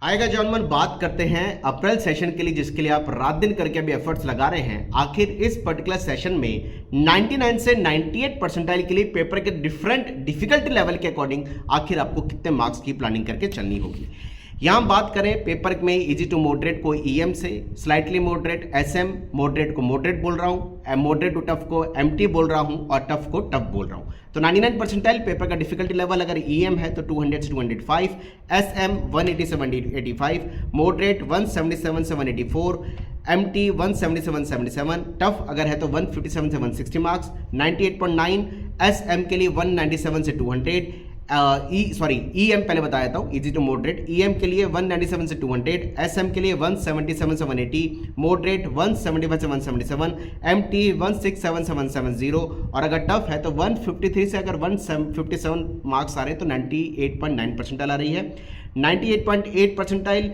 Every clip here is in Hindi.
आएगा जॉनमन, बात करते हैं अप्रैल सेशन के लिए, जिसके लिए आप रात दिन करके अभी एफर्ट्स लगा रहे हैं। आखिर इस पर्टिकुलर सेशन में 99 से 98 परसेंटाइल के लिए पेपर के डिफरेंट डिफिकल्टी लेवल के अकॉर्डिंग आखिर आपको कितने मार्क्स की प्लानिंग करके चलनी होगी। यहाँ बात करें पेपर में इजी टू मॉडरेट को ईएम से, स्लाइटली मॉडरेट एसएम, मॉडरेट को मॉडरेट बोल रहा हूँ, मॉडरेट टू टफ को एमटी बोल रहा हूँ और टफ को टफ बोल रहा हूँ। तो 99 परसेंटाइल पेपर का डिफिकल्टी लेवल अगर ईएम है तो 200 से 205, एसएम 180 से 185, मॉडरेट 177 से 184, एमटी 177 77, टफ अगर है तो 157 से 160 मार्क्स, 98.9, एसएम के लिए 197 से 200, ईएम पहले बताया था, इजी टू मॉडरेट। ईएम के लिए 197 से 200, एसएम के लिए 177 से 180, मॉडरेट 175 से 177, एमटी 167 से 170 और अगर टफ है तो 153 से अगर 157 मार्क्स आ रहे हैं तो 98.9 परसेंटाइल आ रही है। 98.8 परसेंटाइल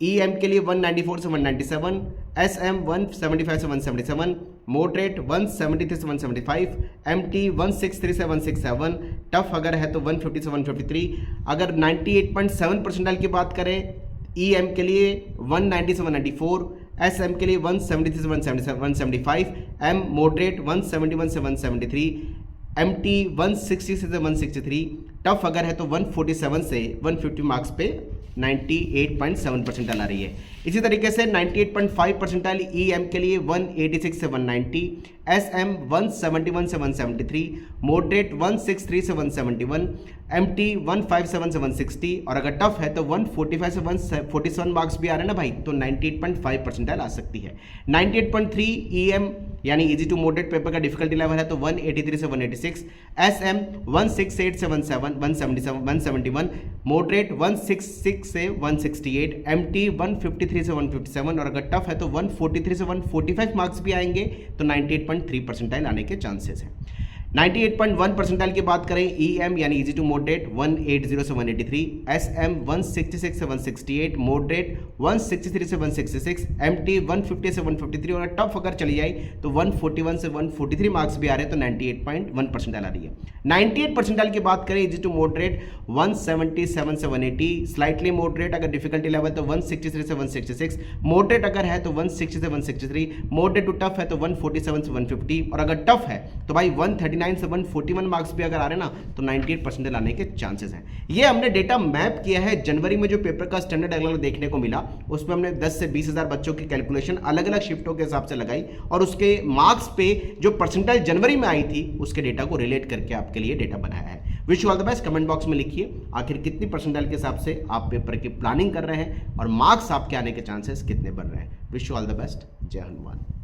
ईएम के लिए 194 से 197, एसएम 175 से 177, मॉडरेट 173 से 175, एमटी 163 से 167, टफ अगर है तो 150 से 153। अगर 98.7 परसेंटाइल की बात करें ईएम के लिए 190 से 194, एसएम के लिए 173 से 175, एम मॉडरेट 171 से 173, एमटी 160 से 163, टफ अगर है तो 147 से 150 मार्क्स पे 98.7 परसेंटाइल आ रही है। इसी तरीके से 98.5 परसेंटाइल ईएम के लिए 186 से 190, एसएम 171 से 173, मॉडरेट 163 से 171, एमटी 157 से 160 और अगर टफ है तो 145 से 147 मार्क्स भी आ रहे हैं ना भाई, तो 98.5 परसेंटाइल आ सकती है। 98.3 ईएम यानी इजी टू मॉडरेट पेपर का डिफिकल्टी लेवल है तो 183 से 186, एसएम 168 से 171, मॉडरेट 166 से 168, एमटी 153 से 157 और अगर टफ है तो 143 से 145 मार्क्स भी आएंगे, तो 98.3 परसेंटाइल आने के चांसेस हैं। 98.1 परसेंटाइल की बात करें ईएम यानी इजी टू मॉडरेट 180 से 183, एसएम 166 से 168, मॉडरेट 163 से 166, एमटी 150 से 153 और टफ अगर चली जाए तो 141 से 143 मार्क्स भी आ रहे हैं, तो 98.1 परसेंटाइल आ रही है। 98 परसेंटाइल की बात करें इजी टू मॉडरेट 177 से 180, स्लाइटली मॉडरेट अगर डिफिकल्टी लेवल तो 163 से 166, मॉडरेट अगर है तो 160 से 163, मॉडरेट टू टफ है तो 147 से 150 और अगर टफ है तो भाई 139 से 141 मार्क्स भी अगर आ रहे हैं ना, तो 98 परसेंटाइल आने के चांसेस हैं। ये हमने डेटा मैप किया है जनवरी में जो पेपर का स्टैंडर्ड अलग अलग देखने को मिला, उसमें हमने 10 से 20 हज़ार बच्चों की कैलकुलेशन अलग अलग शिफ्टों के हिसाब से लगाई और उसके मार्क्स पे जो परसेंटाइल जनवरी में आई थी उसके डेटा को रिलेट करके आपके लिए डेटा बनाया है। Wish you all the best. Comment box में लिखिए आखिर कितनी परसेंटाइल के हिसाब से आप पेपर की प्लानिंग कर रहे हैं और मार्क्स आपके आने के चांसेस कितने बन रहे हैं। Wish you all the best. जय हनुमान।